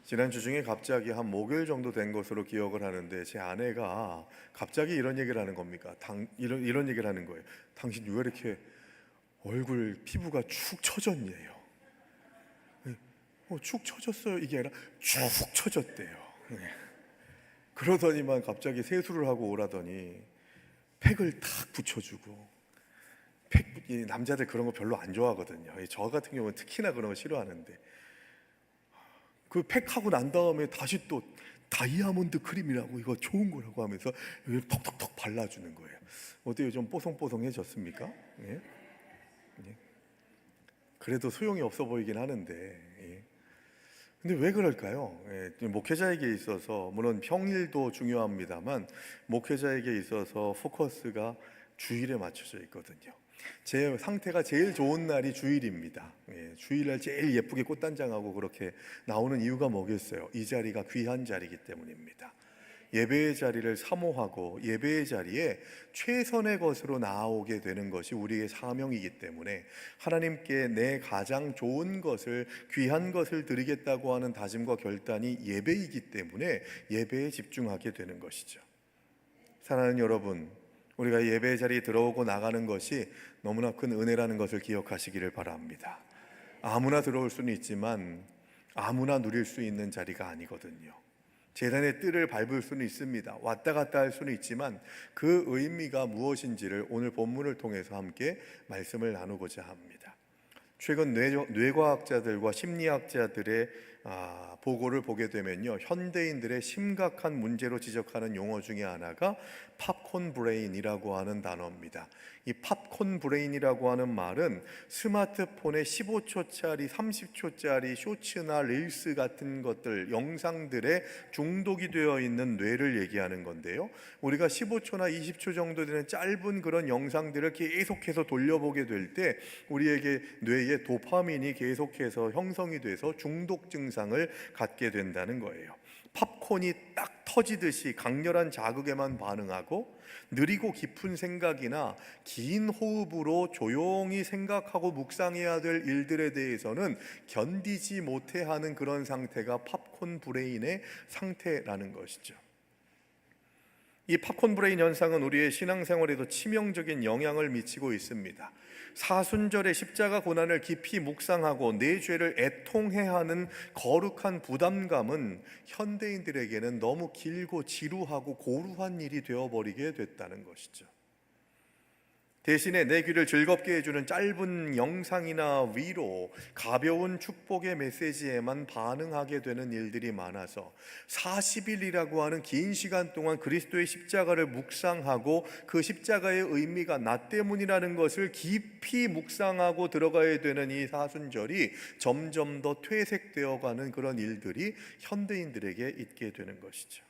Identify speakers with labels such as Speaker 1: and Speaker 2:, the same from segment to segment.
Speaker 1: 지난주 중에 갑자기 한 목요일 정도 된 것으로 기억을 하는데 제 아내가 갑자기 이런 얘기를 하는 겁니까? 이런 얘기를 하는 거예요. 당신 왜 이렇게 얼굴 피부가 축 처졌냐요? 축 처졌어요. 이게 아니라 축 처졌대요. 네. 그러더니만 갑자기 세수를 하고 오라더니 팩을 탁 붙여주고, 이 남자들 그런 거 별로 안 좋아하거든요. 저 같은 경우는 특히나 그런 거 싫어하는데, 그 팩하고 난 다음에 다시 또 다이아몬드 크림이라고 이거 좋은 거라고 하면서 이걸 톡톡톡 발라주는 거예요. 어때요? 좀 뽀송뽀송해졌습니까? 예? 예. 그래도 소용이 없어 보이긴 하는데, 예. 근데 왜 그럴까요? 예, 목회자에게 있어서 물론 평일도 중요합니다만 목회자에게 있어서 포커스가 주일에 맞춰져 있거든요. 제 상태가 제일 좋은 날이 주일입니다. 예, 주일날 제일 예쁘게 꽃단장하고 그렇게 나오는 이유가 뭐겠어요? 이 자리가 귀한 자리이기 때문입니다. 예배의 자리를 사모하고 예배의 자리에 최선의 것으로 나아오게 되는 것이 우리의 사명이기 때문에 하나님께 내 가장 좋은 것을, 귀한 것을 드리겠다고 하는 다짐과 결단이 예배이기 때문에 예배에 집중하게 되는 것이죠. 사랑하는 여러분, 우리가 예배의 자리에 들어오고 나가는 것이 너무나 큰 은혜라는 것을 기억하시기를 바랍니다. 아무나 들어올 수는 있지만 아무나 누릴 수 있는 자리가 아니거든요. 제단의 뜰을 밟을 수는 있습니다. 왔다 갔다 할 수는 있지만 그 의미가 무엇인지를 오늘 본문을 통해서 함께 말씀을 나누고자 합니다. 최근 뇌과학자들과 심리학자들의 보고를 보게 되면요, 현대인들의 심각한 문제로 지적하는 용어 중에 하나가 팝콘 브레인이라고 하는 단어입니다. 이 팝콘 브레인이라고 하는 말은 스마트폰에 15초짜리, 30초짜리 쇼츠나 릴스 같은 것들, 영상들에 중독이 되어 있는 뇌를 얘기하는 건데요, 우리가 15초나 20초 정도 되는 짧은 그런 영상들을 계속해서 돌려보게 될 때 우리에게 뇌에 도파민이 계속해서 형성이 돼서 중독 증상을 갖게 된다는 거예요. 팝콘이 딱 터지듯이 강렬한 자극에만 반응하고 느리고 깊은 생각이나 긴 호흡으로 조용히 생각하고 묵상해야 될 일들에 대해서는 견디지 못해 하는 그런 상태가 팝콘 브레인의 상태라는 것이죠. 이 팝콘 브레인 현상은 우리의 신앙생활에도 치명적인 영향을 미치고 있습니다. 사순절의 십자가 고난을 깊이 묵상하고 내 죄를 애통해하는 거룩한 부담감은 현대인들에게는 너무 길고 지루하고 고루한 일이 되어버리게 됐다는 것이죠. 대신에 내 귀를 즐겁게 해주는 짧은 영상이나 위로, 가벼운 축복의 메시지에만 반응하게 되는 일들이 많아서 40일이라고 하는 긴 시간 동안 그리스도의 십자가를 묵상하고 그 십자가의 의미가 나 때문이라는 것을 깊이 묵상하고 들어가야 되는 이 사순절이 점점 더 퇴색되어가는 그런 일들이 현대인들에게 있게 되는 것이죠.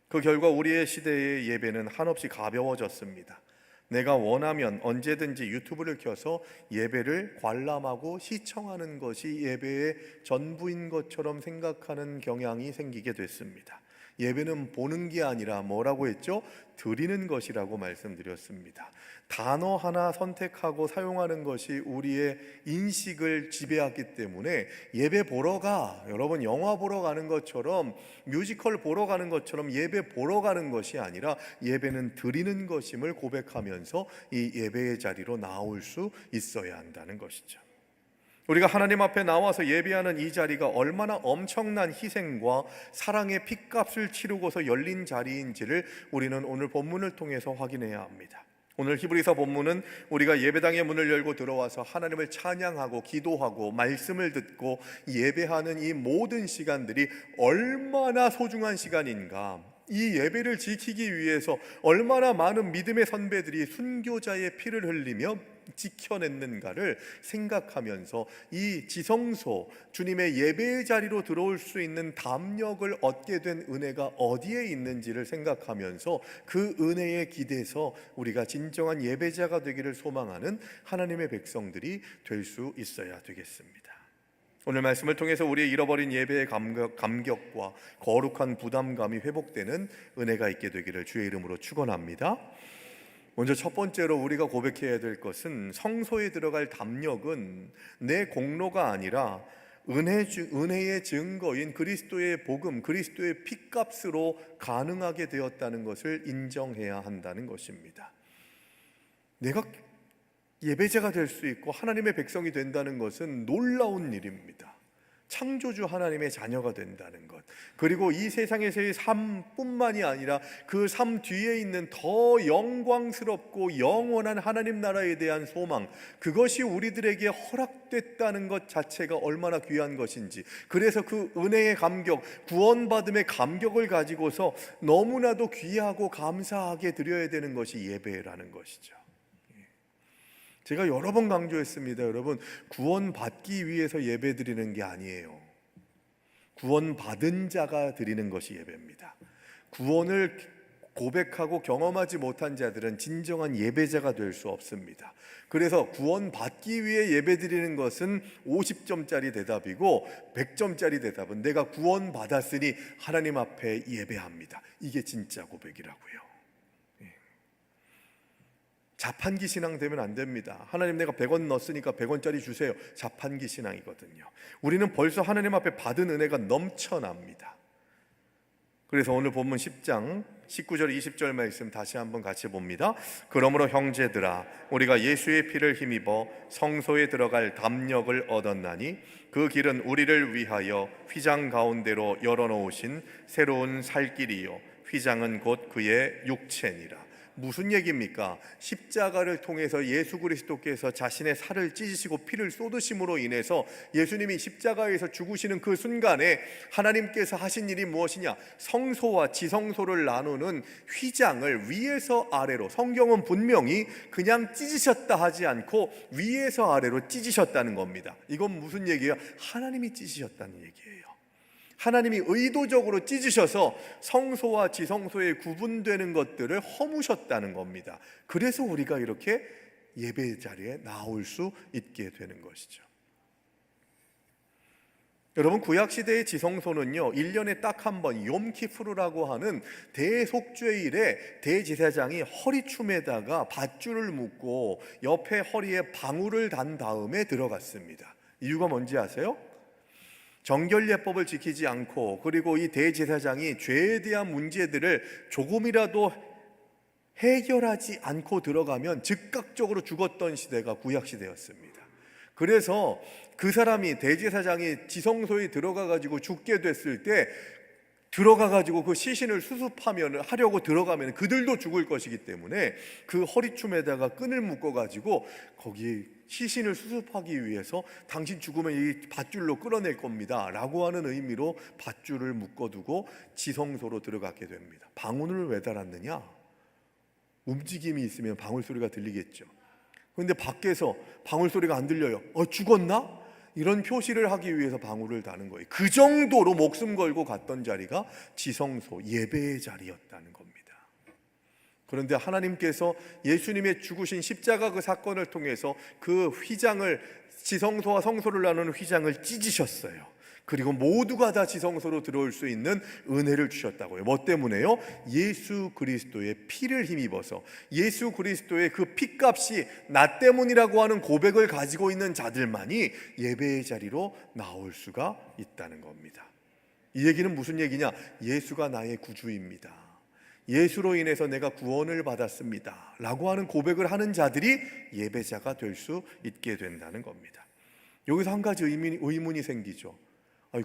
Speaker 1: 그 결과 우리의 시대의 예배는 한없이 가벼워졌습니다. 내가 원하면 언제든지 유튜브를 켜서 예배를 관람하고 시청하는 것이 예배의 전부인 것처럼 생각하는 경향이 생기게 됐습니다. 예배는 보는 게 아니라 뭐라고 했죠? 드리는 것이라고 말씀드렸습니다. 단어 하나 선택하고 사용하는 것이 우리의 인식을 지배하기 때문에 예배 보러 가, 여러분 영화 보러 가는 것처럼, 뮤지컬 보러 가는 것처럼 예배 보러 가는 것이 아니라 예배는 드리는 것임을 고백하면서 이 예배의 자리로 나올 수 있어야 한다는 것이죠. 우리가 하나님 앞에 나와서 예배하는 이 자리가 얼마나 엄청난 희생과 사랑의 핏값을 치르고서 열린 자리인지를 우리는 오늘 본문을 통해서 확인해야 합니다. 오늘 히브리서 본문은 우리가 예배당의 문을 열고 들어와서 하나님을 찬양하고 기도하고 말씀을 듣고 예배하는 이 모든 시간들이 얼마나 소중한 시간인가, 이 예배를 지키기 위해서 얼마나 많은 믿음의 선배들이 순교자의 피를 흘리며 지켜냈는가를 생각하면서 이 지성소, 주님의 예배의 자리로 들어올 수 있는 담력을 얻게 된 은혜가 어디에 있는지를 생각하면서 그 은혜에 기대서 우리가 진정한 예배자가 되기를 소망하는 하나님의 백성들이 될 수 있어야 되겠습니다. 오늘 말씀을 통해서 우리의 잃어버린 예배의 감격과 거룩한 부담감이 회복되는 은혜가 있게 되기를 주의 이름으로 축원합니다. 먼저 첫 번째로 우리가 고백해야 될 것은 성소에 들어갈 담력은 내 공로가 아니라 은혜의 증거인 그리스도의 복음, 그리스도의 피값으로 가능하게 되었다는 것을 인정해야 한다는 것입니다. 내가 예배자가 될 수 있고 하나님의 백성이 된다는 것은 놀라운 일입니다. 창조주 하나님의 자녀가 된다는 것, 그리고 이 세상에서의 삶뿐만이 아니라 그 삶 뒤에 있는 더 영광스럽고 영원한 하나님 나라에 대한 소망, 그것이 우리들에게 허락됐다는 것 자체가 얼마나 귀한 것인지, 그래서 그 은혜의 감격, 구원받음의 감격을 가지고서 너무나도 귀하고 감사하게 드려야 되는 것이 예배라는 것이죠. 제가 여러 번 강조했습니다. 여러분, 구원받기 위해서 예배 드리는 게 아니에요. 구원받은 자가 드리는 것이 예배입니다. 구원을 고백하고 경험하지 못한 자들은 진정한 예배자가 될 수 없습니다. 그래서 구원받기 위해 예배 드리는 것은 50점짜리 대답이고 100점짜리 대답은 내가 구원받았으니 하나님 앞에 예배합니다. 이게 진짜 고백이라고요. 자판기 신앙 되면 안 됩니다. 하나님, 내가 100원 넣었으니까 100원짜리 주세요. 자판기 신앙이거든요. 우리는 벌써 하나님 앞에 받은 은혜가 넘쳐납니다. 그래서 오늘 본문 10장 19절 20절 말씀 다시 한번 같이 봅니다. 그러므로 형제들아, 우리가 예수의 피를 힘입어 성소에 들어갈 담력을 얻었나니 그 길은 우리를 위하여 휘장 가운데로 열어놓으신 새로운 살 길이요 휘장은 곧 그의 육체니라. 무슨 얘기입니까? 십자가를 통해서 예수 그리스도께서 자신의 살을 찢으시고 피를 쏟으심으로 인해서 예수님이 십자가에서 죽으시는 그 순간에 하나님께서 하신 일이 무엇이냐? 성소와 지성소를 나누는 휘장을 위에서 아래로, 성경은 분명히 그냥 찢으셨다 하지 않고 위에서 아래로 찢으셨다는 겁니다. 이건 무슨 얘기예요? 하나님이 찢으셨다는 얘기예요. 하나님이 의도적으로 찢으셔서 성소와 지성소에 구분되는 것들을 허무셨다는 겁니다. 그래서 우리가 이렇게 예배 자리에 나올 수 있게 되는 것이죠. 여러분, 구약시대의 지성소는요 1년에 딱 한 번 욤키푸르라고 하는 대속죄일에 대제사장이 허리춤에다가 밧줄을 묶고 옆에 허리에 방울을 단 다음에 들어갔습니다. 이유가 뭔지 아세요? 정결예법을 지키지 않고, 그리고 이 대제사장이 죄에 대한 문제들을 조금이라도 해결하지 않고 들어가면 즉각적으로 죽었던 시대가 구약시대였습니다. 그래서 그 사람이, 대제사장이 지성소에 들어가가지고 죽게 됐을 때 들어가가지고 그 시신을 하려고 들어가면 그들도 죽을 것이기 때문에 그 허리춤에다가 끈을 묶어가지고 거기 시신을 수습하기 위해서 당신 죽으면 이 밧줄로 끌어낼 겁니다 라고 하는 의미로 밧줄을 묶어두고 지성소로 들어가게 됩니다. 방울을 왜 달았느냐? 움직임이 있으면 방울 소리가 들리겠죠. 그런데 밖에서 방울 소리가 안 들려요. 죽었나? 이런 표시를 하기 위해서 방울을 다는 거예요. 그 정도로 목숨 걸고 갔던 자리가 지성소, 예배의 자리였다는 겁니다. 그런데 하나님께서 예수님의 죽으신 십자가 그 사건을 통해서 그 휘장을, 지성소와 성소를 나누는 휘장을 찢으셨어요. 그리고 모두가 다 지성소로 들어올 수 있는 은혜를 주셨다고요. 뭐 때문에요? 예수 그리스도의 피를 힘입어서, 예수 그리스도의 그 피값이 나 때문이라고 하는 고백을 가지고 있는 자들만이 예배의 자리로 나올 수가 있다는 겁니다. 이 얘기는 무슨 얘기냐? 예수가 나의 구주입니다, 예수로 인해서 내가 구원을 받았습니다 라고 하는 고백을 하는 자들이 예배자가 될 수 있게 된다는 겁니다. 여기서 한 가지 의문이 생기죠.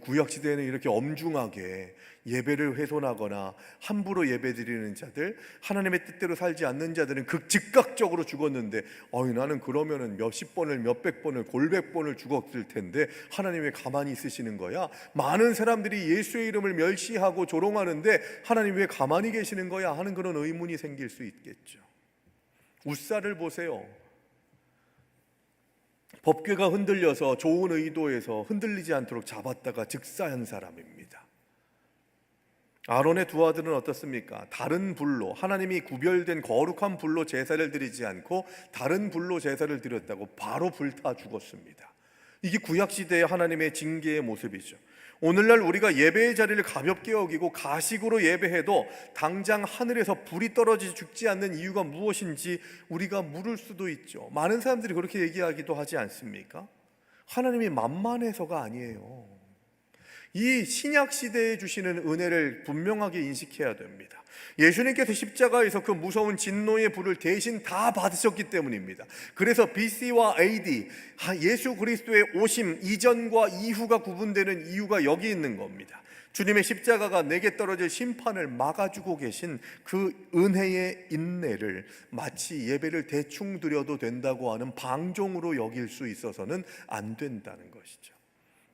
Speaker 1: 구약시대에는 이렇게 엄중하게 예배를 훼손하거나 함부로 예배드리는 자들, 하나님의 뜻대로 살지 않는 자들은 즉각적으로 죽었는데 나는 그러면은 몇십 번을, 몇백 번을, 골백 번을 죽었을 텐데 하나님 왜 가만히 있으시는 거야? 많은 사람들이 예수의 이름을 멸시하고 조롱하는데 하나님 왜 가만히 계시는 거야? 하는 그런 의문이 생길 수 있겠죠. 웃사를 보세요. 법궤가 흔들려서 좋은 의도에서 흔들리지 않도록 잡았다가 즉사한 사람입니다. 아론의 두 아들은 어떻습니까? 다른 불로, 하나님이 구별된 거룩한 불로 제사를 드리지 않고 다른 불로 제사를 드렸다고 바로 불타 죽었습니다. 이게 구약시대의 하나님의 징계의 모습이죠. 오늘날 우리가 예배의 자리를 가볍게 여기고 가식으로 예배해도 당장 하늘에서 불이 떨어져 죽지 않는 이유가 무엇인지 우리가 물을 수도 있죠. 많은 사람들이 그렇게 얘기하기도 하지 않습니까? 하나님이 만만해서가 아니에요. 이 신약 시대에 주시는 은혜를 분명하게 인식해야 됩니다. 예수님께서 십자가에서 그 무서운 진노의 불을 대신 다 받으셨기 때문입니다. 그래서 BC와 AD, 예수 그리스도의 오심 이전과 이후가 구분되는 이유가 여기 있는 겁니다. 주님의 십자가가 내게 떨어질 심판을 막아주고 계신 그 은혜의 인내를 마치 예배를 대충 드려도 된다고 하는 방종으로 여길 수 있어서는 안 된다는 것이죠.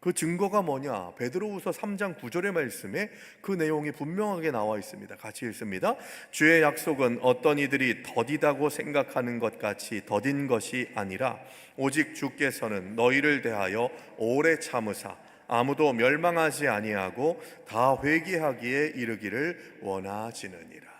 Speaker 1: 그 증거가 뭐냐? 베드로후서 3장 9절의 말씀에 그 내용이 분명하게 나와 있습니다. 같이 읽습니다. 주의 약속은 어떤 이들이 더디다고 생각하는 것 같이 더딘 것이 아니라 오직 주께서는 너희를 대하여 오래 참으사 아무도 멸망하지 아니하고 다 회개하기에 이르기를 원하시느니라.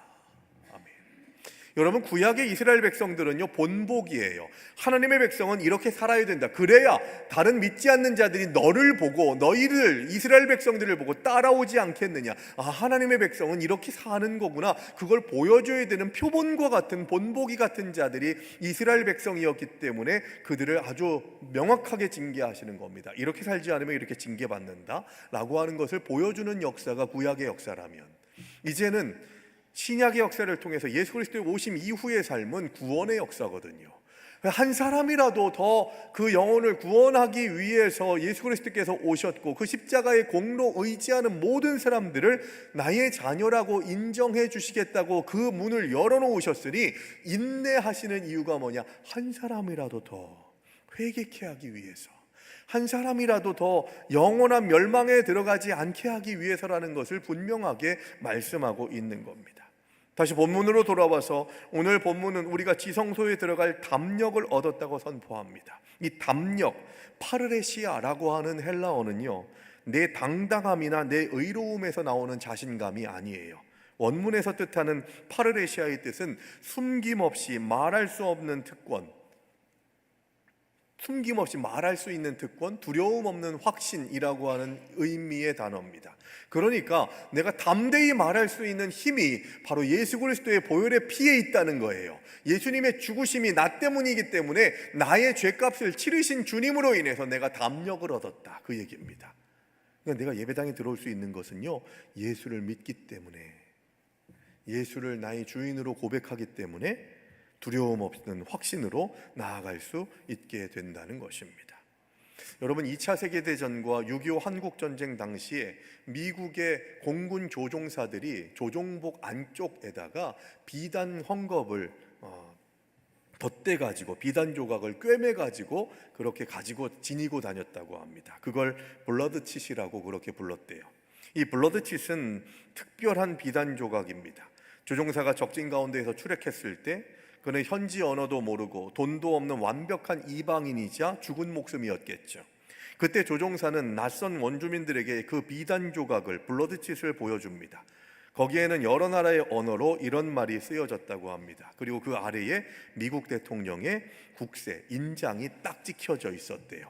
Speaker 1: 여러분, 구약의 이스라엘 백성들은요 본복이에요. 하나님의 백성은 이렇게 살아야 된다. 그래야 다른 믿지 않는 자들이 너를 보고 너희를 이스라엘 백성들을 보고 따라오지 않겠느냐. 하나님의 백성은 이렇게 사는 거구나. 그걸 보여줘야 되는 표본과 같은 본보기 같은 자들이 이스라엘 백성이었기 때문에 그들을 아주 명확하게 징계하시는 겁니다. 이렇게 살지 않으면 이렇게 징계받는다 라고 하는 것을 보여주는 역사가 구약의 역사라면, 이제는 신약의 역사를 통해서 예수 그리스도의 오심 이후의 삶은 구원의 역사거든요. 한 사람이라도 더 그 영혼을 구원하기 위해서 예수 그리스도께서 오셨고, 그 십자가의 공로 의지하는 모든 사람들을 나의 자녀라고 인정해 주시겠다고 그 문을 열어놓으셨으니 인내하시는 이유가 뭐냐? 한 사람이라도 더 회개케 하기 위해서, 한 사람이라도 더 영원한 멸망에 들어가지 않게 하기 위해서라는 것을 분명하게 말씀하고 있는 겁니다. 다시 본문으로 돌아와서 오늘 본문은 우리가 지성소에 들어갈 담력을 얻었다고 선포합니다. 이 담력, 파르레시아라고 하는 헬라어는요, 내 당당함이나 내 의로움에서 나오는 자신감이 아니에요. 원문에서 뜻하는 파르레시아의 뜻은 숨김없이 말할 수 없는 특권, 숨김없이 말할 수 있는 특권, 두려움 없는 확신이라고 하는 의미의 단어입니다. 그러니까 내가 담대히 말할 수 있는 힘이 바로 예수 그리스도의 보혈의 피에 있다는 거예요. 예수님의 죽으심이 나 때문이기 때문에 나의 죄값을 치르신 주님으로 인해서 내가 담력을 얻었다, 그 얘기입니다. 그러니까 내가 예배당에 들어올 수 있는 것은요, 예수를 믿기 때문에, 예수를 나의 주인으로 고백하기 때문에 두려움 없는 확신으로 나아갈 수 있게 된다는 것입니다. 여러분, 2차 세계대전과 6.25 한국전쟁 당시에 미국의 공군 조종사들이 조종복 안쪽에다가 비단 헝겊을 덧대가지고, 비단 조각을 꿰매가지고 그렇게 가지고 지니고 다녔다고 합니다. 그걸 블러드칫이라고 그렇게 불렀대요. 이 블러드칫은 특별한 비단 조각입니다. 조종사가 적진 가운데에서 추락했을 때 그는 현지 언어도 모르고 돈도 없는 완벽한 이방인이자 죽은 목숨이었겠죠. 그때 조종사는 낯선 원주민들에게 그 비단 조각을, 블러드칫을 보여줍니다. 거기에는 여러 나라의 언어로 이런 말이 쓰여졌다고 합니다. 그리고 그 아래에 미국 대통령의 국세, 인장이 딱 찍혀져 있었대요.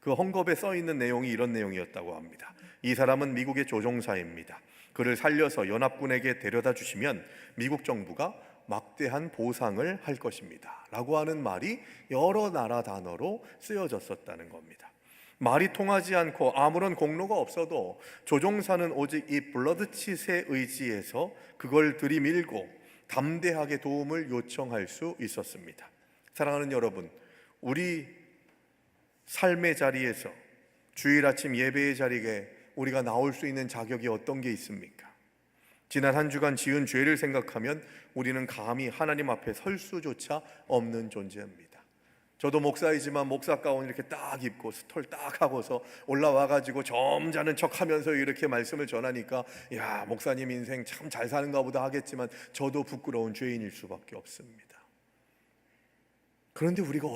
Speaker 1: 그 헝겊에 써 있는 내용이 이런 내용이었다고 합니다. 이 사람은 미국의 조종사입니다. 그를 살려서 연합군에게 데려다 주시면 미국 정부가 막대한 보상을 할 것입니다 라고 하는 말이 여러 나라 단어로 쓰여졌었다는 겁니다. 말이 통하지 않고 아무런 공로가 없어도 조종사는 오직 이 블러드칫에 의지해서 그걸 들이밀고 담대하게 도움을 요청할 수 있었습니다. 사랑하는 여러분, 우리 삶의 자리에서, 주일 아침 예배의 자리에 우리가 나올 수 있는 자격이 어떤 게 있습니까? 지난 한 주간 지은 죄를 생각하면 우리는 감히 하나님 앞에 설 수조차 없는 존재입니다. 저도 목사이지만 목사 가운 이렇게 딱 입고 스톨 딱 하고서 올라와가지고 점잖은 척하면서 이렇게 말씀을 전하니까, 야, 목사님 인생 참 잘 사는가 보다 하겠지만 저도 부끄러운 죄인일 수밖에 없습니다. 그런데 우리가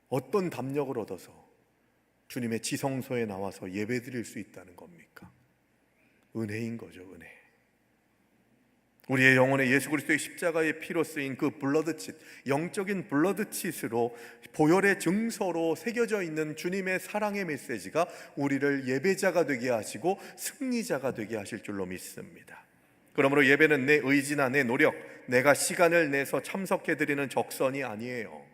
Speaker 1: 어떤 담력을 얻어서 주님의 지성소에 나와서 예배드릴 수 있다는 겁니까? 은혜인 거죠, 은혜. 우리의 영혼에 예수 그리스도의 십자가의 피로 쓰인 그 블러드칫, 영적인 블러드칫으로 보혈의 증서로 새겨져 있는 주님의 사랑의 메시지가 우리를 예배자가 되게 하시고 승리자가 되게 하실 줄로 믿습니다. 그러므로 예배는 내 의지나 내 노력, 내가 시간을 내서 참석해드리는 적선이 아니에요.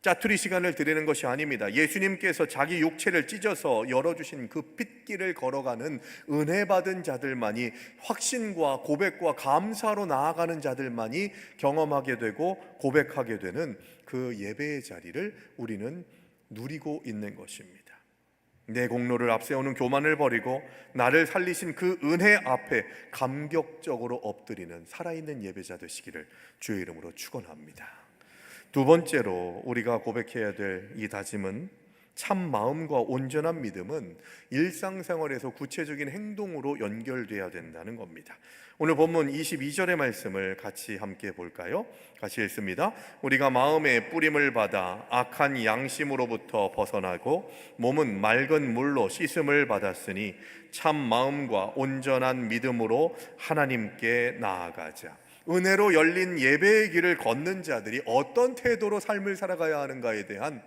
Speaker 1: 짜투리 시간을 드리는 것이 아닙니다. 예수님께서 자기 육체를 찢어서 열어주신 그 핏길을 걸어가는 은혜 받은 자들만이, 확신과 고백과 감사로 나아가는 자들만이 경험하게 되고 고백하게 되는 그 예배의 자리를 우리는 누리고 있는 것입니다. 내 공로를 앞세우는 교만을 버리고 나를 살리신 그 은혜 앞에 감격적으로 엎드리는 살아있는 예배자 되시기를 주의 이름으로 축원합니다. 두 번째로 우리가 고백해야 될 이 다짐은, 참 마음과 온전한 믿음은 일상생활에서 구체적인 행동으로 연결돼야 된다는 겁니다. 오늘 본문 22절의 말씀을 같이 함께 볼까요? 같이 읽습니다. 우리가 마음의 뿌림을 받아 악한 양심으로부터 벗어나고 몸은 맑은 물로 씻음을 받았으니 참 마음과 온전한 믿음으로 하나님께 나아가자. 은혜로 열린 예배의 길을 걷는 자들이 어떤 태도로 삶을 살아가야 하는가에 대한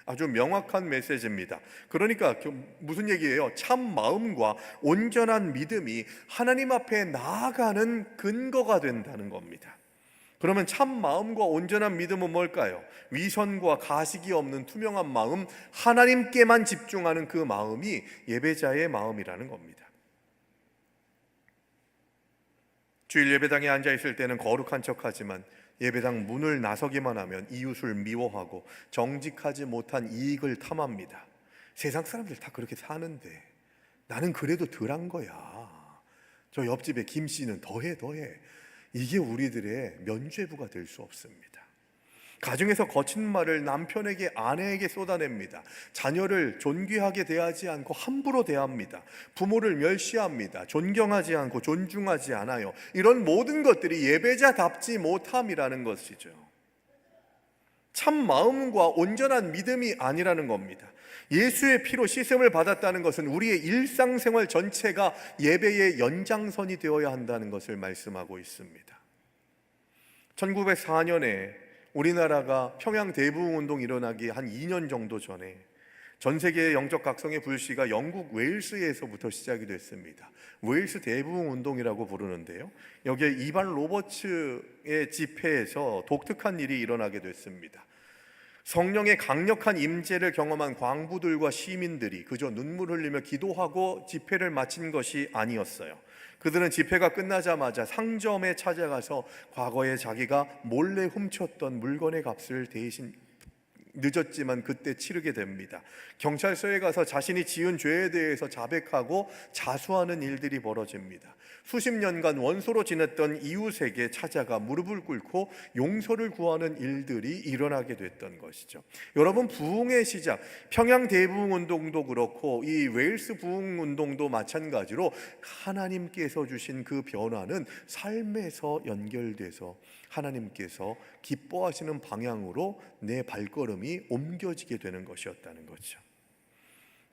Speaker 1: 아주 명확한 메시지입니다. 그러니까 무슨 얘기예요? 참 마음과 온전한 믿음이 하나님 앞에 나아가는 근거가 된다는 겁니다. 그러면 참 마음과 온전한 믿음은 뭘까요? 위선과 가식이 없는 투명한 마음, 하나님께만 집중하는 그 마음이 예배자의 마음이라는 겁니다. 주일 예배당에 앉아 있을 때는 거룩한 척하지만 예배당 문을 나서기만 하면 이웃을 미워하고 정직하지 못한 이익을 탐합니다. 세상 사람들 다 그렇게 사는데 나는 그래도 덜한 거야. 저 옆집에 김 씨는 더해. 이게 우리들의 면죄부가 될 수 없습니다. 가정에서 거친 말을 남편에게, 아내에게 쏟아냅니다. 자녀를 존귀하게 대하지 않고 함부로 대합니다. 부모를 멸시합니다. 존경하지 않고 존중하지 않아요. 이런 모든 것들이 예배자답지 못함이라는 것이죠. 참 마음과 온전한 믿음이 아니라는 겁니다. 예수의 피로 씻음을 받았다는 것은 우리의 일상생활 전체가 예배의 연장선이 되어야 한다는 것을 말씀하고 있습니다. 1904년에 우리나라가 평양 대부흥운동 일어나기 한 2년 정도 전에 전 세계의 영적 각성의 불씨가 영국 웨일스에서부터 시작이 됐습니다. 웨일스 대부흥운동이라고 부르는데요, 여기에 이반 로버츠의 집회에서 독특한 일이 일어나게 됐습니다. 성령의 강력한 임재를 경험한 광부들과 시민들이 그저 눈물 흘리며 기도하고 집회를 마친 것이 아니었어요. 그들은 집회가 끝나자마자 상점에 찾아가서 과거에 자기가 몰래 훔쳤던 물건의 값을 대신 늦었지만 그때 치르게 됩니다. 경찰서에 가서 자신이 지은 죄에 대해서 자백하고 자수하는 일들이 벌어집니다. 수십 년간 원수로 지냈던 이웃에게 찾아가 무릎을 꿇고 용서를 구하는 일들이 일어나게 됐던 것이죠. 여러분, 부흥의 시작, 평양 대부흥운동도 그렇고 이 웨일스 부흥운동도 마찬가지로 하나님께서 주신 그 변화는 삶에서 연결돼서 하나님께서 기뻐하시는 방향으로 내 발걸음이 옮겨지게 되는 것이었다는 거죠.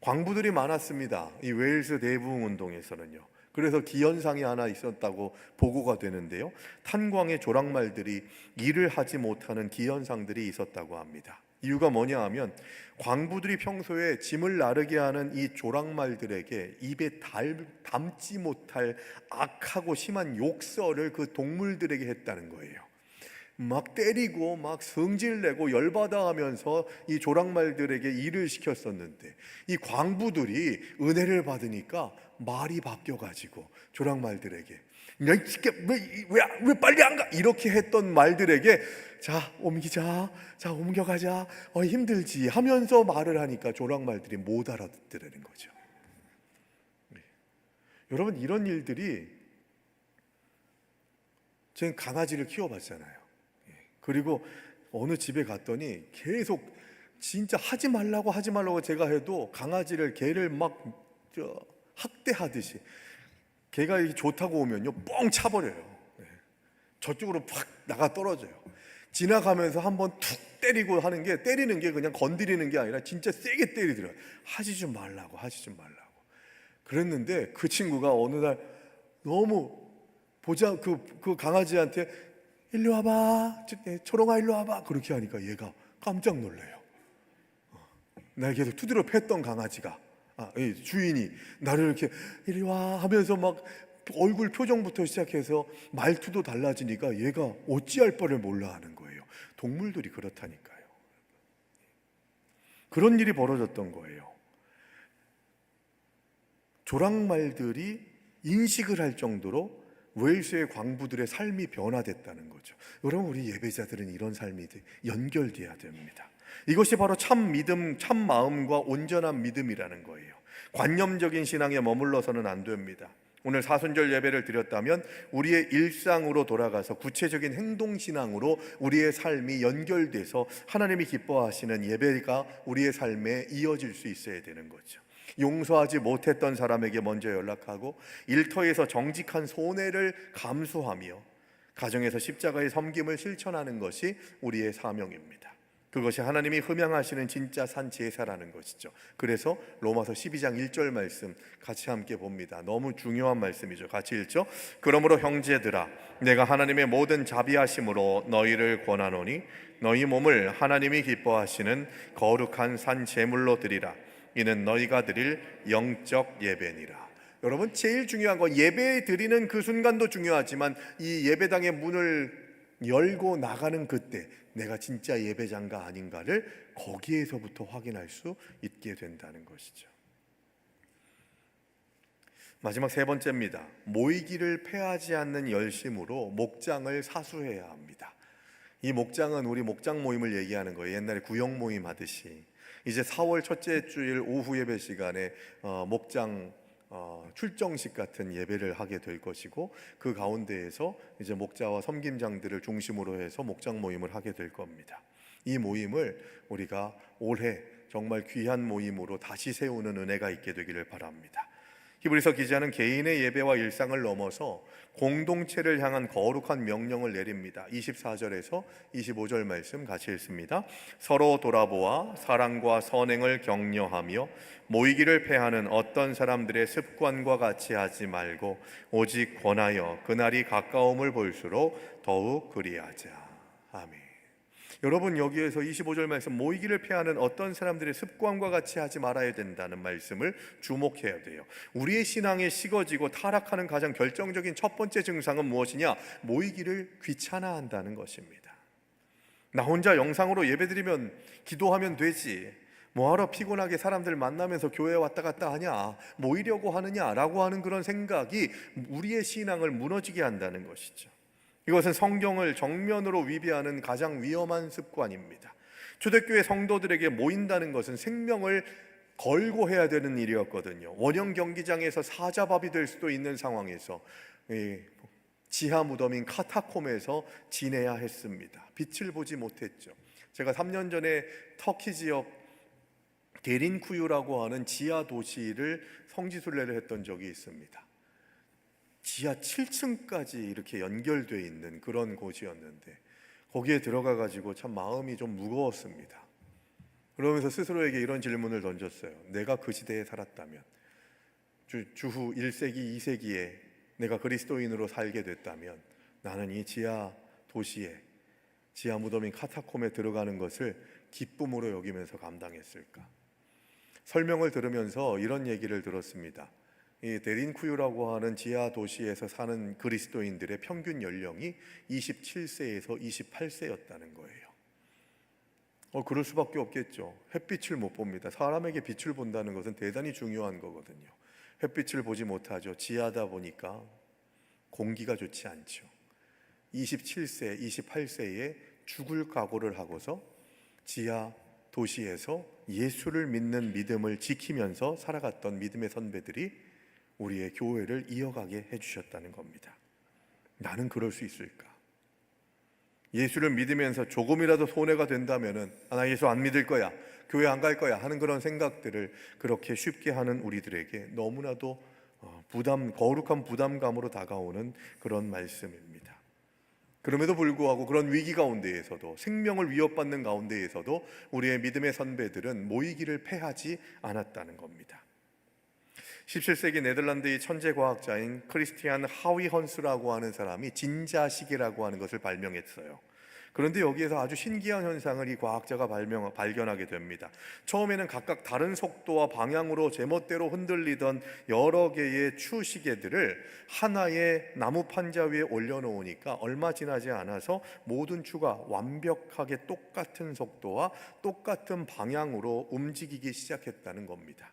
Speaker 1: 광부들이 많았습니다. 이 웨일스 대부흥운동에서는요. 그래서 기현상이 하나 있었다고 보고가 되는데요, 탄광의 조랑말들이 일을 하지 못하는 기현상들이 있었다고 합니다. 이유가 뭐냐 하면 광부들이 평소에 짐을 나르게 하는 이 조랑말들에게 입에 담지 못할 악하고 심한 욕설을 그 동물들에게 했다는 거예요. 막 때리고 막 성질내고 열받아 하면서 이 조랑말들에게 일을 시켰었는데, 이 광부들이 은혜를 받으니까 말이 바뀌어가지고 조랑말들에게 왜 빨리 안 가? 이렇게 했던 말들에게 자 옮겨가자, 힘들지 하면서 말을 하니까 조랑말들이 못 알아듣더라는 거죠. 여러분, 이런 일들이, 저는 강아지를 키워봤잖아요. 그리고 어느 집에 갔더니 계속 진짜 하지 말라고 제가 해도 개를 막 학대하듯이 개가 이렇게 좋다고 오면요 뻥 차버려요. 저쪽으로 팍 나가 떨어져요. 지나가면서 한번 툭 때리는 게 그냥 건드리는 게 아니라 진짜 세게 때리더라고요. 하지 좀 말라고. 그랬는데 그 친구가 어느 날 너무 그 강아지한테 일로 와봐, 초롱아 일로 와봐, 그렇게 하니까 얘가 깜짝 놀래요. 날 계속 두드려 팼던 강아지가, 주인이 나를 이렇게 이리 와 하면서 막 얼굴 표정부터 시작해서 말투도 달라지니까 얘가 어찌할 바를 몰라 하는 거예요. 동물들이 그렇다니까요. 그런 일이 벌어졌던 거예요. 조랑말들이 인식을 할 정도로 웨일스의 광부들의 삶이 변화됐다는 거죠. 여러분, 우리 예배자들은 이런 삶이 연결돼야 됩니다. 이것이 바로 참 믿음, 참 마음과 온전한 믿음이라는 거예요. 관념적인 신앙에 머물러서는 안 됩니다. 오늘 사순절 예배를 드렸다면 우리의 일상으로 돌아가서 구체적인 행동신앙으로 우리의 삶이 연결돼서 하나님이 기뻐하시는 예배가 우리의 삶에 이어질 수 있어야 되는 거죠. 용서하지 못했던 사람에게 먼저 연락하고 일터에서 정직한 손해를 감수하며 가정에서 십자가의 섬김을 실천하는 것이 우리의 사명입니다. 그것이 하나님이 흠양하시는 진짜 산 제사라는 것이죠. 그래서 로마서 12장 1절 말씀 같이 함께 봅니다. 너무 중요한 말씀이죠. 같이 읽죠. 그러므로 형제들아, 내가 하나님의 모든 자비하심으로 너희를 권하노니 너희 몸을 하나님이 기뻐하시는 거룩한 산 제물로 드리라. 이는 너희가 드릴 영적 예배니라. 여러분, 제일 중요한 건 예배 드리는 그 순간도 중요하지만 이 예배당의 문을 열고 나가는 그때 내가 진짜 예배자인가 아닌가를 거기에서부터 확인할 수 있게 된다는 것이죠. 마지막 세 번째입니다. 모이기를 패하지 않는 열심으로 목장을 사수해야 합니다. 이 목장은 우리 목장 모임을 얘기하는 거예요. 옛날에 구역 모임 하듯이. 이제 4월 첫째 주일 오후 예배 시간에 목장 출정식 같은 예배를 하게 될 것이고, 그 가운데에서 이제 목자와 섬김장들을 중심으로 해서 목장 모임을 하게 될 겁니다. 이 모임을 우리가 올해 정말 귀한 모임으로 다시 세우는 은혜가 있게 되기를 바랍니다. 히브리서 기자는 개인의 예배와 일상을 넘어서 공동체를 향한 거룩한 명령을 내립니다. 24절에서 25절 말씀 같이 읽습니다. 서로 돌아보아 사랑과 선행을 격려하며 모이기를 패하는 어떤 사람들의 습관과 같이 하지 말고 오직 권하여 그날이 가까움을 볼수록 더욱 그리하자. 아멘. 여러분, 여기에서 25절 말씀, 모이기를 패하는 어떤 사람들의 습관과 같이 하지 말아야 된다는 말씀을 주목해야 돼요. 우리의 신앙에 식어지고 타락하는 가장 결정적인 첫 번째 증상은 무엇이냐? 모이기를 귀찮아한다는 것입니다. 나 혼자 영상으로 예배드리면 기도하면 되지, 뭐하러 피곤하게 사람들 만나면서 교회 왔다 갔다 하냐, 모이려고 하느냐라고 하는 그런 생각이 우리의 신앙을 무너지게 한다는 것이죠. 이것은 성경을 정면으로 위배하는 가장 위험한 습관입니다. 초대교회 성도들에게 모인다는 것은 생명을 걸고 해야 되는 일이었거든요. 원형 경기장에서 사자밥이 될 수도 있는 상황에서 지하 무덤인 카타콤에서 지내야 했습니다. 빛을 보지 못했죠. 제가 3년 전에 터키 지역 데린쿠유라고 하는 지하 도시를 성지순례를 했던 적이 있습니다. 지하 7층까지 이렇게 연결되어 있는 그런 곳이었는데 거기에 들어가 가지고 참 마음이 좀 무거웠습니다. 그러면서 스스로에게 이런 질문을 던졌어요. 내가 그 시대에 살았다면, 주후 1세기, 2세기에 내가 그리스도인으로 살게 됐다면 나는 이 지하 도시에, 지하 무덤인 카타콤에 들어가는 것을 기쁨으로 여기면서 감당했을까? 설명을 들으면서 이런 얘기를 들었습니다. 이 데린쿠유라고 하는 지하 도시에서 사는 그리스도인들의 평균 연령이 27세에서 28세였다는 거예요. 그럴 수밖에 없겠죠. 햇빛을 못 봅니다. 사람에게 빛을 본다는 것은 대단히 중요한 거거든요. 햇빛을 보지 못하죠. 지하다 보니까 공기가 좋지 않죠. 27세, 28세에 죽을 각오를 하고서 지하 도시에서 예수를 믿는 믿음을 지키면서 살아갔던 믿음의 선배들이 우리의 교회를 이어가게 해주셨다는 겁니다. 나는 그럴 수 있을까? 예수를 믿으면서 조금이라도 손해가 된다면은 나 예수 안 믿을 거야, 교회 안 갈 거야 하는 그런 생각들을 그렇게 쉽게 하는 우리들에게 너무나도 거룩한 부담감으로 다가오는 그런 말씀입니다. 그럼에도 불구하고 그런 위기 가운데에서도, 생명을 위협받는 가운데에서도 우리의 믿음의 선배들은 모이기를 패하지 않았다는 겁니다. 17세기 네덜란드의 천재과학자인 크리스티안 하위헌스라고 하는 사람이 진자식이라고 하는 것을 발명했어요. 그런데 여기에서 아주 신기한 현상을 이 과학자가 발견하게 됩니다. 처음에는 각각 다른 속도와 방향으로 제멋대로 흔들리던 여러 개의 추시계들을 하나의 나무 판자 위에 올려놓으니까 얼마 지나지 않아서 모든 추가 완벽하게 똑같은 속도와 똑같은 방향으로 움직이기 시작했다는 겁니다.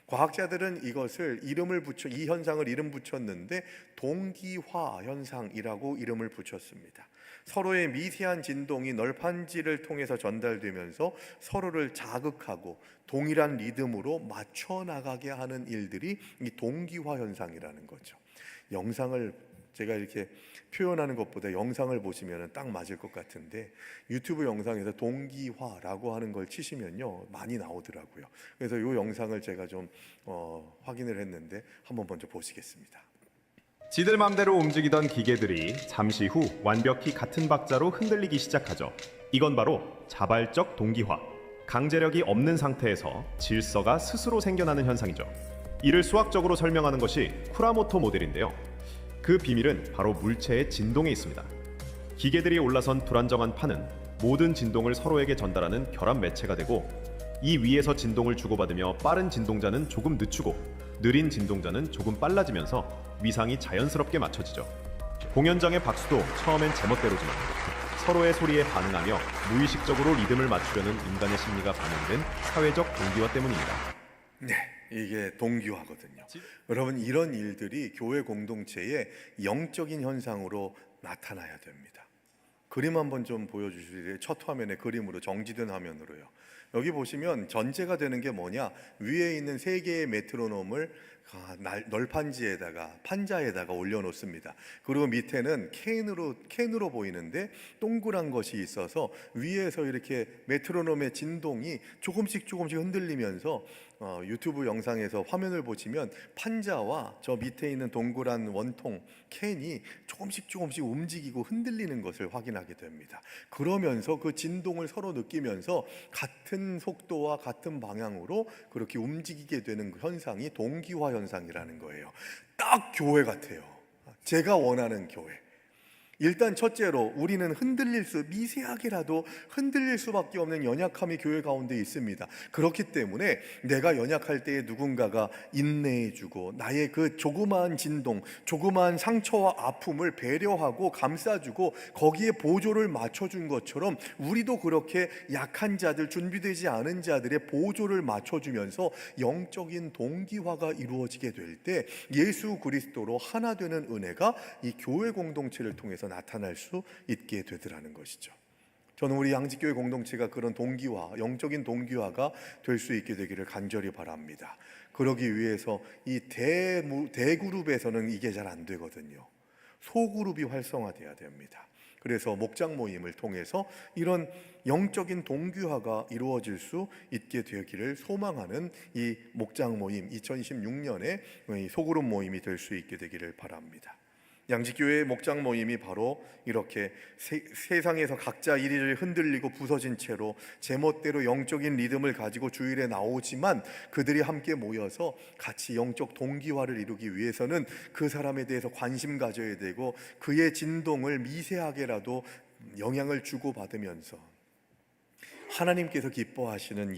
Speaker 1: 과학자들은 이것을 이 현상을 이름 붙였는데 동기화 현상이라고 이름을 붙였습니다. 서로의 미세한 진동이 널판지를 통해서 전달되면서 서로를 자극하고 동일한 리듬으로 맞춰 나가게 하는 일들이 이 동기화 현상이라는 거죠. 영상을 제가 이렇게 표현하는 것보다 영상을 보시면 딱 맞을 것 같은데, 유튜브 영상에서 동기화라고 하는 걸 치시면요 많이 나오더라고요. 그래서 이 영상을 제가 좀 확인을 했는데 한번 먼저 보시겠습니다.
Speaker 2: 지들 맘대로 움직이던 기계들이 잠시 후 완벽히 같은 박자로 흔들리기 시작하죠. 이건 바로 자발적 동기화. 강제력이 없는 상태에서 질서가 스스로 생겨나는 현상이죠. 이를 수학적으로 설명하는 것이 쿠라모토 모델인데요. 그 비밀은 바로 물체의 진동에 있습니다. 기계들이 올라선 불안정한 판은 모든 진동을 서로에게 전달하는 결합 매체가 되고, 이 위에서 진동을 주고받으며 빠른 진동자는 조금 늦추고 느린 진동자는 조금 빨라지면서 위상이 자연스럽게 맞춰지죠. 공연장의 박수도 처음엔 제멋대로지만 서로의 소리에 반응하며 무의식적으로 리듬을 맞추려는 인간의 심리가 반영된 사회적 동기화 때문입니다.
Speaker 1: 네, 이게 동기화거든요. 여러분, 이런 일들이 교회 공동체의 영적인 현상으로 나타나야 됩니다. 그림 한번 좀 보여주실래요? 첫 화면에 그림으로, 정지된 화면으로요. 여기 보시면 전제가 되는 게 뭐냐? 위에 있는 3개의 메트로놈을 널판지에다가, 판자에다가 올려놓습니다. 그리고 밑에는 캔으로 보이는데 동그란 것이 있어서 위에서 이렇게 메트로놈의 진동이 조금씩 흔들리면서 유튜브 영상에서 화면을 보시면 판자와 저 밑에 있는 동그란 원통 캔이 조금씩 움직이고 흔들리는 것을 확인하게 됩니다. 그러면서 그 진동을 서로 느끼면서 같은 속도와 같은 방향으로 그렇게 움직이게 되는 그 현상이 동기화 현상이라는 거예요. 딱 교회 같아요. 제가 원하는 교회. 일단 첫째로 우리는 미세하게라도 흔들릴 수밖에 없는 연약함이 교회 가운데 있습니다. 그렇기 때문에 내가 연약할 때에 누군가가 인내해주고 나의 그 조그마한 진동, 조그마한 상처와 아픔을 배려하고 감싸주고 거기에 보조를 맞춰준 것처럼, 우리도 그렇게 약한 자들, 준비되지 않은 자들의 보조를 맞춰주면서 영적인 동기화가 이루어지게 될 때 예수 그리스도로 하나 되는 은혜가 이 교회 공동체를 통해서 나타날 수 있게 되더라는 것이죠. 저는 우리 양지교회 공동체가 그런 동기화, 영적인 동기화가 될 수 있게 되기를 간절히 바랍니다. 그러기 위해서 이 대그룹에서는 이게 잘 안 되거든요. 소그룹이 활성화돼야 됩니다. 그래서 목장 모임을 통해서 이런 영적인 동기화가 이루어질 수 있게 되기를 소망하는 이 목장 모임, 2016년에 소그룹 모임이 될 수 있게 되기를 바랍니다. 양지교회의 목장 모임이 바로 이렇게 세상에서 각자 이리저리 흔들리고 부서진 채로 제멋대로 영적인 리듬을 가지고 주일에 나오지만, 그들이 함께 모여서 같이 영적 동기화를 이루기 위해서는 그 사람에 대해서 관심 가져야 되고 그의 진동을 미세하게라도 영향을 주고받으면서 하나님께서 기뻐하시는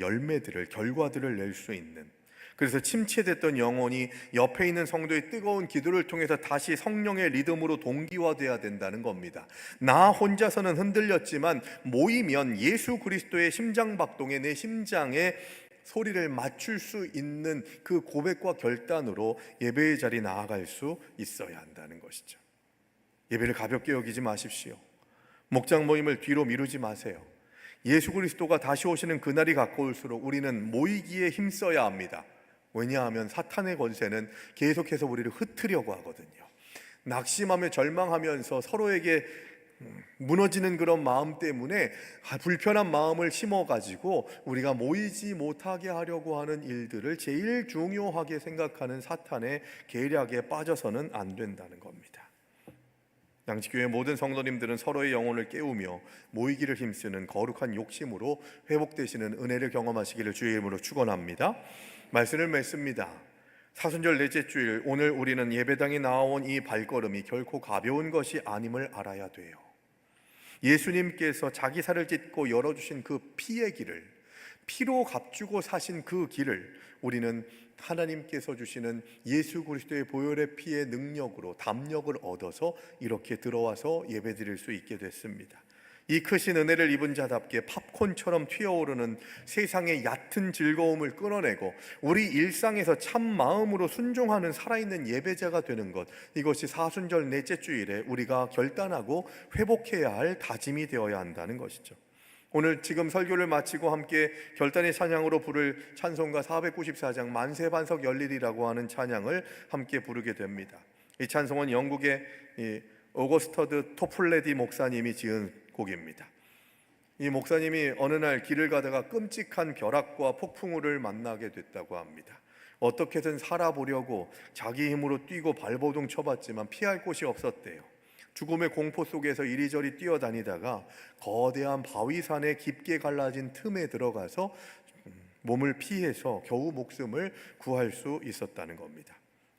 Speaker 1: 결과들을 낼 수 있는, 그래서 침체됐던 영혼이 옆에 있는 성도의 뜨거운 기도를 통해서 다시 성령의 리듬으로 동기화돼야 된다는 겁니다. 나 혼자서는 흔들렸지만 모이면 예수 그리스도의 심장박동에 내 심장에 소리를 맞출 수 있는 그 고백과 결단으로 예배의 자리에 나아갈 수 있어야 한다는 것이죠. 예배를 가볍게 여기지 마십시오. 목장 모임을 뒤로 미루지 마세요. 예수 그리스도가 다시 오시는 그날이 가까울수록 우리는 모이기에 힘써야 합니다. 왜냐하면 사탄의 권세는 계속해서 우리를 흩으려고 하거든요. 낙심하며 절망하면서 서로에게 무너지는 그런 마음 때문에 불편한 마음을 심어가지고 우리가 모이지 못하게 하려고 하는 일들을 제일 중요하게 생각하는 사탄의 계략에 빠져서는 안 된다는 겁니다. 양지교회 모든 성도님들은 서로의 영혼을 깨우며 모이기를 힘쓰는 거룩한 욕심으로 회복되시는 은혜를 경험하시기를 주의 이름으로 축원합니다. 말씀을 맺습니다. 사순절 넷째 주일, 오늘 우리는 예배당에 나온 이 발걸음이 결코 가벼운 것이 아님을 알아야 돼요. 예수님께서 자기 살을 찢고 열어주신 그 피의 길을, 피로 값주고 사신 그 길을 우리는 하나님께서 주시는 예수 그리스도의 보혈의 피의 능력으로 담력을 얻어서 이렇게 들어와서 예배드릴 수 있게 됐습니다. 이 크신 은혜를 입은 자답게 팝콘처럼 튀어오르는 세상의 얕은 즐거움을 끊어내고 우리 일상에서 참 마음으로 순종하는 살아있는 예배자가 되는 것, 이것이 사순절 넷째 주일에 우리가 결단하고 회복해야 할 다짐이 되어야 한다는 것이죠. 오늘 지금 설교를 마치고 함께 결단의 찬양으로 부를 찬송가 494장 만세반석 열리리라고 하는 찬양을 함께 부르게 됩니다. 이 찬송은 영국의 오거스터드 토플레디 목사님이 지은 곡입니다. 이 목사님이 어느 날 길을 가다가 끔찍한 벼락과 폭풍우를 만나게 됐다고 합니다. 어떻게든 살아보려고 자기 힘으로 뛰고 발버둥 쳐봤지만 피할 곳이 없었대요. 죽음의 공포 속에서 이리저리 뛰어다니다가 거대한 바위산에 깊게 갈라진 틈에 들어가서 몸을 피해서 겨우 목숨을 구할 수 있었다는 겁니다.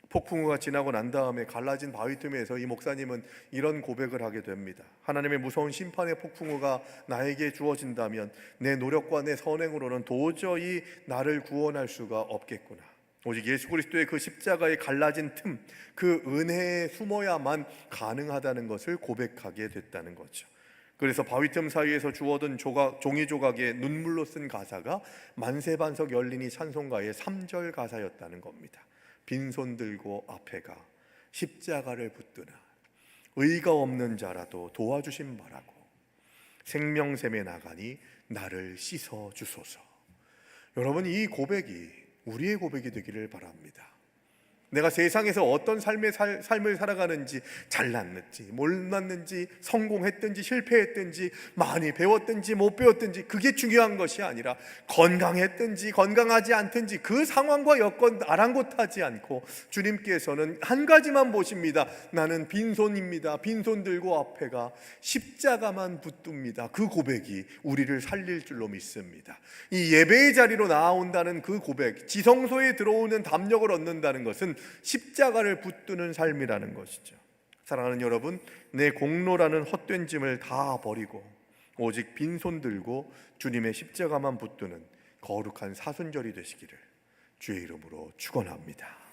Speaker 1: 폭풍우가 지나고 난 다음에 갈라진 바위 틈에서 이 목사님은 이런 고백을 하게 됩니다. 하나님의 무서운 심판의 폭풍우가 나에게 주어진다면 내 노력과 내 선행으로는 도저히 나를 구원할 수가 없겠구나. 오직 예수 그리스도의 그 십자가의 갈라진 틈, 그 은혜에 숨어야만 가능하다는 것을 고백하게 됐다는 거죠. 그래서 바위틈 사이에서 주워든 종이 조각에 눈물로 쓴 가사가 만세반석 열리니 찬송가의 3절 가사였다는 겁니다. 빈손 들고 앞에 가 십자가를 붙드나 의가 없는 자라도 도와주심 바라고 생명샘에 나가니 나를 씻어 주소서. 여러분, 이 고백이 우리의 고백이 되기를 바랍니다. 내가 세상에서 어떤 삶을 살아가는지, 잘났는지 못났는지, 성공했든지 실패했든지, 많이 배웠든지 못 배웠든지, 그게 중요한 것이 아니라 건강했든지 건강하지 않든지 그 상황과 여건 아랑곳하지 않고 주님께서는 한 가지만 보십니다. 나는 빈손입니다. 빈손 들고 앞에 가 십자가만 붙듭니다. 그 고백이 우리를 살릴 줄로 믿습니다. 이 예배의 자리로 나아온다는 그 고백, 지성소에 들어오는 담력을 얻는다는 것은 십자가를 붙드는 삶이라는 것이죠. 사랑하는 여러분, 내 공로라는 헛된 짐을 다 버리고 오직 빈손 들고 주님의 십자가만 붙드는 거룩한 사순절이 되시기를 주의 이름으로 축원합니다.